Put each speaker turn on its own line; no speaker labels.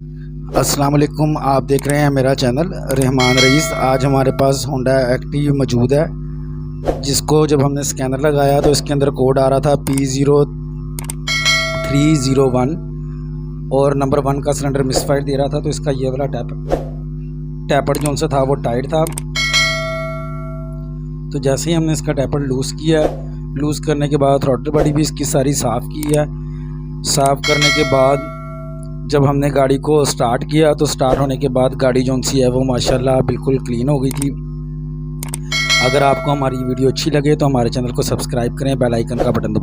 अस्सलाम वालेकुम, आप देख रहे हैं मेरा चैनल रहमान रईस। आज हमारे पास होंडा एक्टिव मौजूद है, जिसको जब हमने स्कैनर लगाया तो इसके अंदर कोड आ रहा था P0301 और नंबर 1 का सिलेंडर मिसफायर दे रहा था। तो इसका ये वाला टैपर जो उनसे था वो टाइट था। तो जैसे ही हमने इसका टैपर लूज़ किया, लूज़ करने के बाद थ्रॉटल बॉडी भी इसकी सारी साफ़ की है। साफ़ करने के बाद जब हमने गाड़ी को स्टार्ट किया तो स्टार्ट होने के बाद गाड़ी जो सी है वो माशाल्लाह बिल्कुल क्लीन हो गई थी। अगर आपको हमारी वीडियो अच्छी लगे तो हमारे चैनल को सब्सक्राइब करें, बेल आइकन का बटन दबाएं।